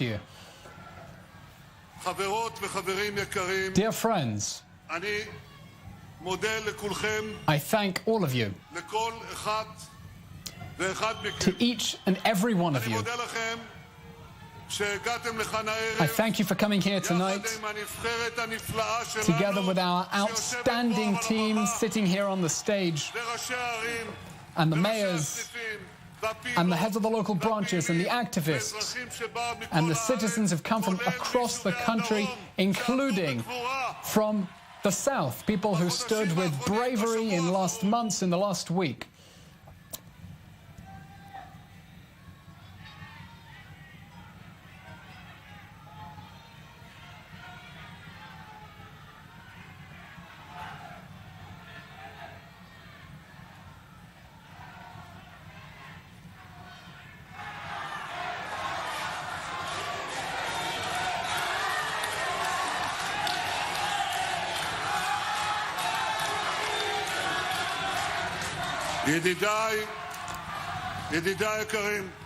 you. Dear friends, I thank all of you, to each and every one of you. I thank you for coming here tonight, together with our outstanding team sitting here on the stage, and the mayors, and the heads of the local branches, and the activists, and the citizens who've come from across the country, including from the south, people who stood with bravery in last months, in the last week.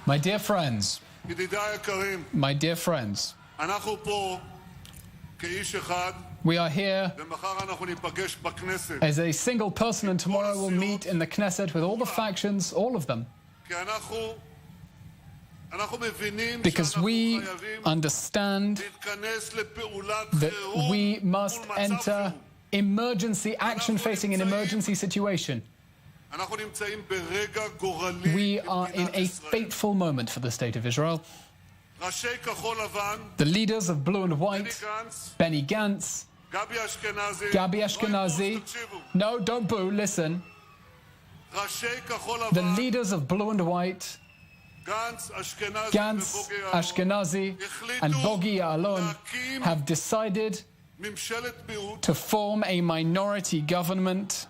My dear friends, my dear friends, we are here as a single person, and tomorrow we'll meet in the Knesset with all the factions, all of them, because we understand that we must enter emergency action facing an emergency situation. We are in a fateful moment for the state of Israel. The leaders of blue and white, Benny Gantz, Gabi Ashkenazi, no, don't boo, listen. The leaders of blue and white, Gantz, Ashkenazi, and Bogi Ya'alon, have decided to form a minority government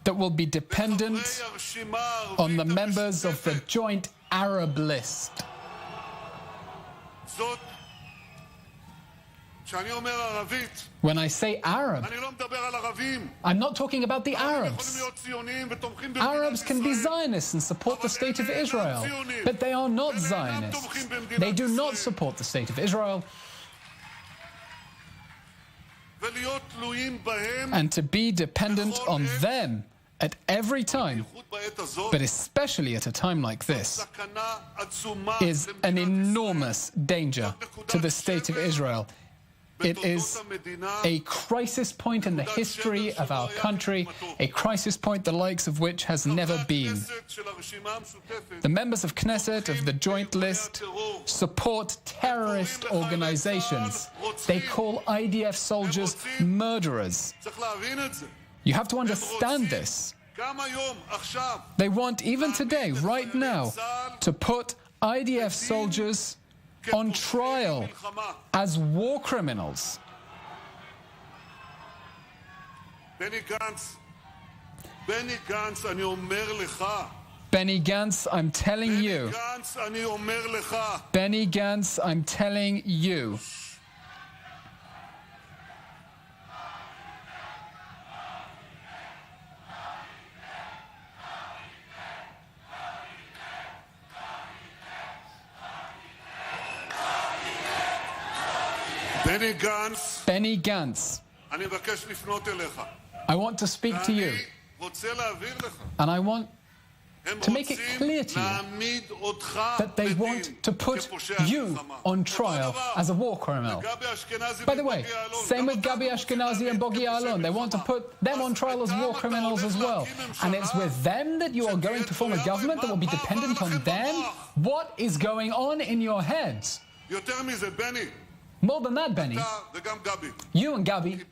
that will be dependent on the members of the joint Arab list. When I say Arab, I'm not talking about the Arabs. Arabs can be Zionists and support the state of Israel, but they are not Zionists. They do not support the state of Israel. And to be dependent on them at every time, but especially at a time like this, is an enormous danger to the state of Israel. It is a crisis point in the history of our country, a crisis point the likes of which has never been. The members of Knesset, of the joint list, support terrorist organizations. They call IDF soldiers murderers. You have to understand this. They want, even today, right now, to put IDF soldiers on trial as war criminals. Benny Gantz, Benny Gantz, I'm telling you. Benny Gantz, I'm telling you. Benny Gantz, I want to speak to you, and I want to make it clear to you that they want to put you on trial as a war criminal. By the way, same with Gabi Ashkenazi and Bogi Ya'alon. They want to put them on trial as war criminals as well. And it's with them that you are going to form a government that will be dependent on them? What is going on in your heads? More than that, Benny, you and Gabi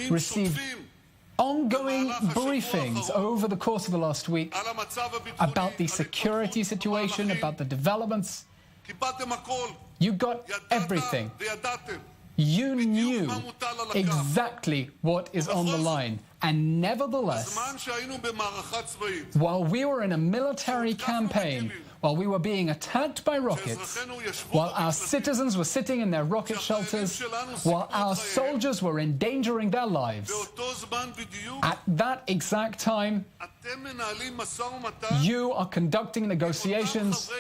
received ongoing briefings over the course of the last week about the security situation, about the developments. You got everything. You knew exactly what is on the line. And nevertheless, while we were in a military campaign, while we were being attacked by rockets, while our citizens were sitting in their rocket shelters, while our soldiers were endangering their lives, at that exact time, you are conducting negotiations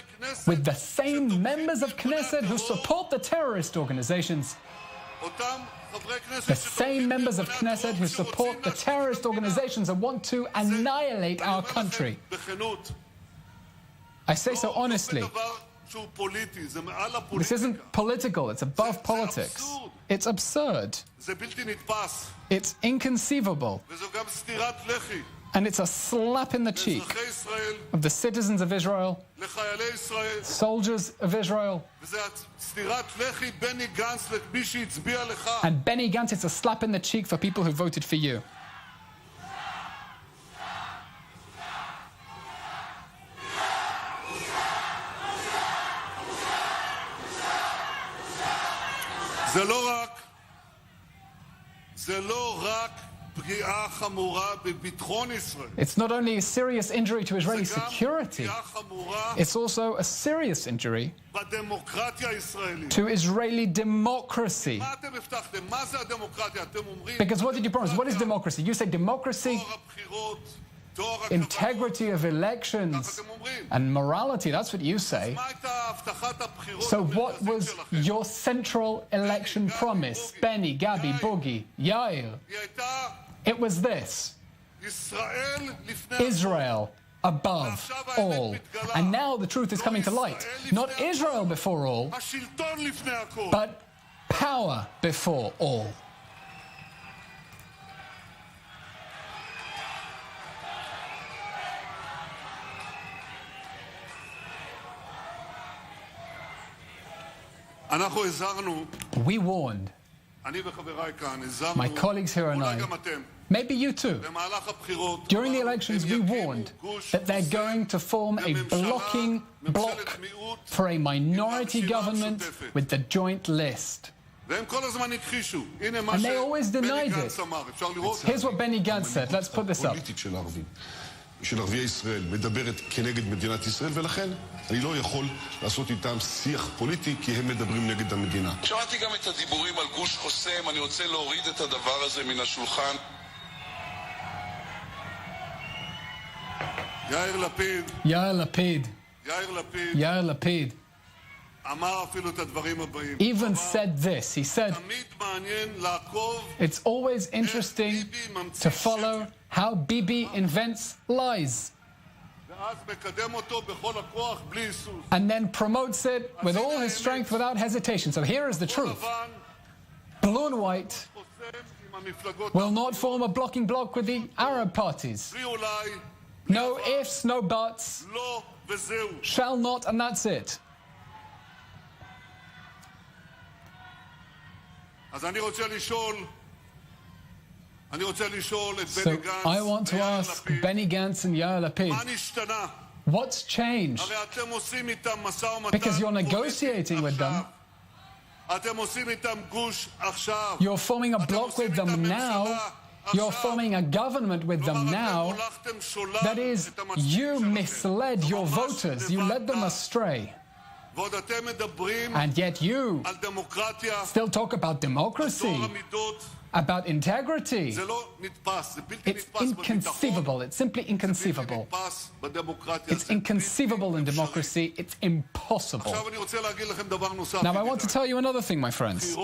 with the same members of Knesset who support the terrorist organizations, the same members of Knesset who support the terrorist organizations and want to annihilate our country. I say so honestly. This isn't political, it's above politics. It's absurd. It's inconceivable. And it's a slap in the cheek of the citizens of Israel, soldiers of Israel. And Benny Gantz, it's a slap in the cheek for people who voted for you. It's not only a serious injury to Israeli security, it's also a serious injury to Israeli democracy. Because what did you promise? What is democracy? You say democracy, integrity of elections, and morality. That's what you say. So what was your central election promise? Benny, Gabi, Boogie, Yair. It was this: Israel above all. And now the truth is coming to light. Not Israel before all, but power before all. We warned, my colleagues here and I, maybe you too, during the elections we warned that they're going to form a blocking bloc for a minority government with the joint list. And they always denied it. Here's what Benny Gantz said. Let's put this up. של ערביי ישראל מדברת כנגד מדינת ישראל, ולכן אני לא יכול לעשות איתם שיח פוליטי, כי הם מדברים נגד המדינה. שמעתי גם את הדיבורים על גוש חוסם, אני רוצה להוריד את הדבר הזה מן השולחן. יאיר לפיד. יאיר לפיד. יאיר לפיד. יאיר לפיד. אמר אפילו את הדברים הבאים. Even said this. He said, תמיד מעניין לעקוב. It's always interesting to follow how Bibi invents lies and then promotes it with all his strength without hesitation. So here is the truth. Blue and white will not form a blocking bloc with the Arab parties. No ifs, no buts. Shall not, and that's it. So I want to ask Benny Gantz and Yair Lapid, what's changed? Because you're negotiating with them. You're forming a bloc with them now. You're forming a government with them now. That is, you misled your voters. You led them astray. And yet you still talk about democracy, about integrity. It's inconceivable. It's simply inconceivable. It's inconceivable in democracy. It's impossible. Now, I want to tell you another thing, my friends.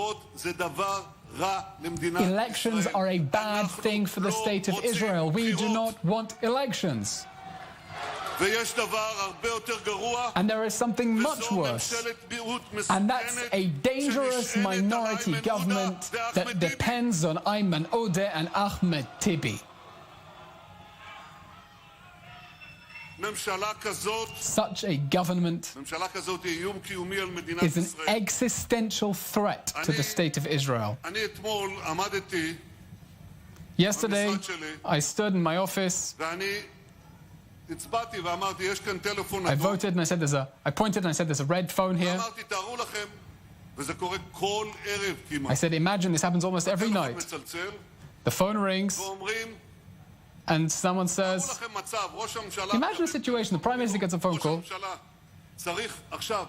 Elections are a bad thing for the state of Israel. We do not want elections. And there is something much worse, and that's a dangerous minority government that depends on Ayman Odeh and Ahmed Tibi. Such a government is an existential threat to the state of Israel. Yesterday, I stood in my office. I voted and I said I pointed and I said there's a red phone here. I said, imagine this happens almost every night. The phone rings and someone says, imagine a situation, the Prime Minister gets a phone call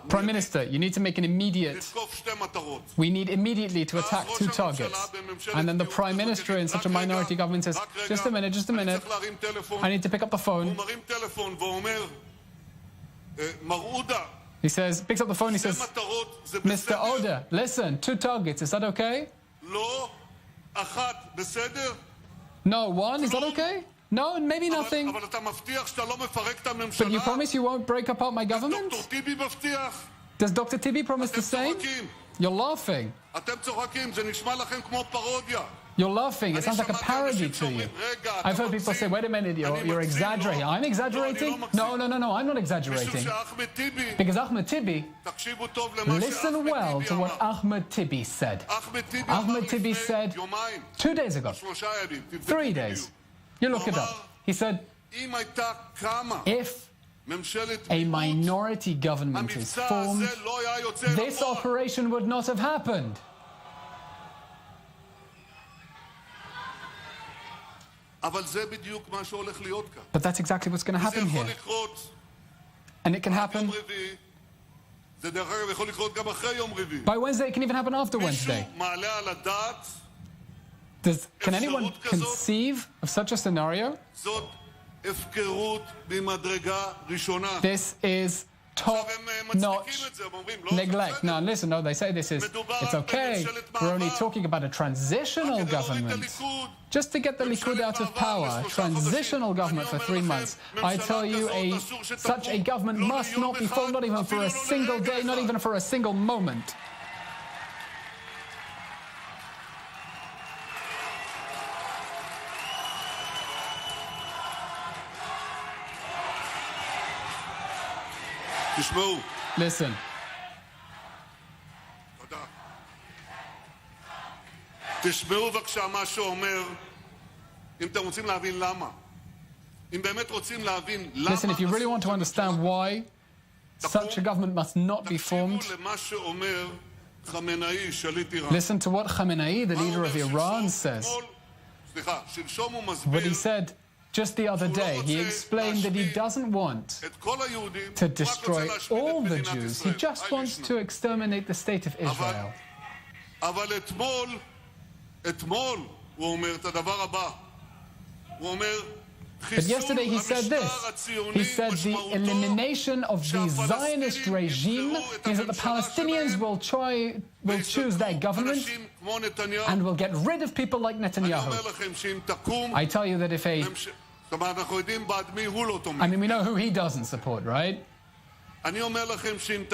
Prime Minister, you need to make an immediate... We need immediately to attack 2 targets. And then the Prime Minister in such a minority government says, just a minute, I need to pick up the phone. He says, picks up the phone, he says, Mr. Oda, listen, 2 targets, is that okay? No, 1, is that okay? No, maybe nothing. But you promise you won't break apart my government? Does Dr. Tibi promise the same? You're laughing. You're laughing. It sounds like a parody to you. I've heard people say, wait a minute, you're exaggerating. I'm exaggerating? No, I'm not exaggerating. Because Ahmed Tibi, listen well to what Ahmed Tibi said. Ahmed Tibi said 2 days ago, 3 days. You look it up. He said, if a minority government is formed, this operation would not have happened. But that's exactly what's going to happen here. And it can happen by Wednesday. It can even happen after Wednesday. Can anyone conceive of such a scenario? This is top-notch neglect. Now listen, no, they say it's okay. We're only talking about a transitional government. Just to get the Likud out of power, transitional government for 3 months. I tell you, such a government must not be formed, not even for a single day, not even for a single moment. Listen. Listen, if you really want to understand why such a government must not be formed, listen to what Khamenei, the leader of Iran, says. What he said just the other day, he explained that he doesn't want to destroy all the Jews. He just wants to exterminate the state of Israel. But yesterday he said this. He said the elimination of the Zionist regime means that the Palestinians will choose their government and will get rid of people like Netanyahu. I tell you that we know who he doesn't support, right? I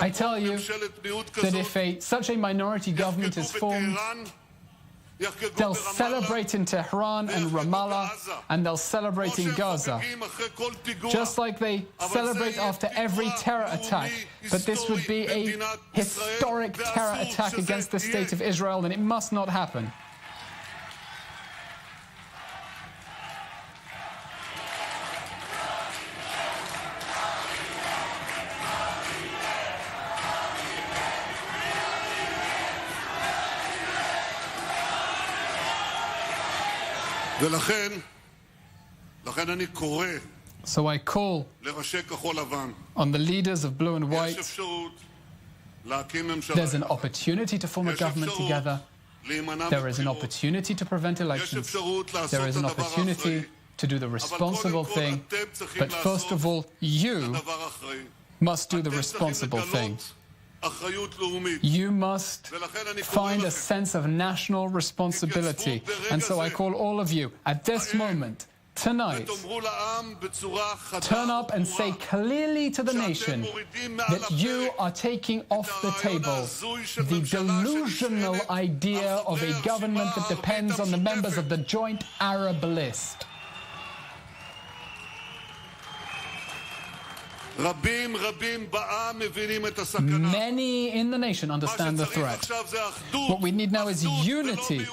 tell you that if such a minority government is formed, they'll celebrate in Tehran and Ramallah, and they'll celebrate in Gaza, just like they celebrate after every terror attack. But this would be a historic terror attack against the state of Israel, and it must not happen. So I call on the leaders of blue and white. There's an opportunity to form a government together. There is an opportunity to prevent elections. There is an opportunity to do the responsible thing. But first of all, you must do the responsible thing. You must find a sense of national responsibility. And so I call all of you at this moment, tonight, turn up and say clearly to the nation that you are taking off the table the delusional idea of a government that depends on the members of the Joint Arab List. Many in the nation understand the threat. What we need now is unity.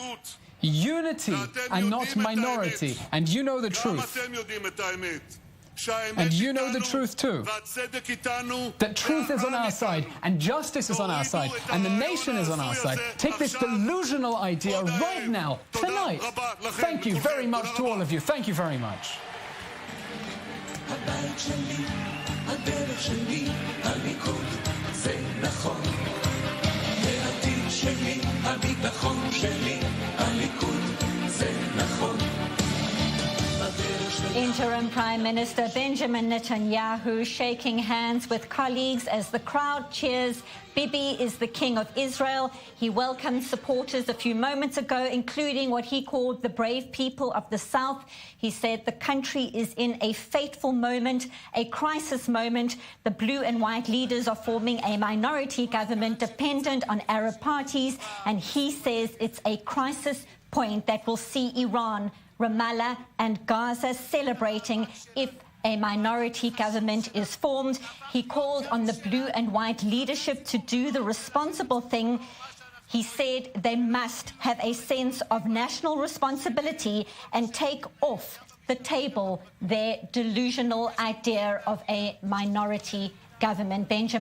Unity and not minority. And you know the truth. And you know the truth too. That truth is on our side, and justice is on our side, and the nation is on our side. Take this delusional idea right now, tonight. Thank you very much to all of you. Thank you very much. הדרך שלי, הליכוד, זה נכון. העתיד שלי, הביטחון שלי, הליכוד, זה נכון. Interim Prime Minister Benjamin Netanyahu shaking hands with colleagues as the crowd cheers Bibi is the King of Israel. He welcomed supporters a few moments ago, including what he called the brave people of the South. He said the country is in a fateful moment, a crisis moment. The blue and white leaders are forming a minority government dependent on Arab parties, and he says it's a crisis point that will see Iran, Ramallah and Gaza celebrating if a minority government is formed. He called on the blue and white leadership to do the responsible thing. He said they must have a sense of national responsibility and take off the table their delusional idea of a minority government. Benjamin.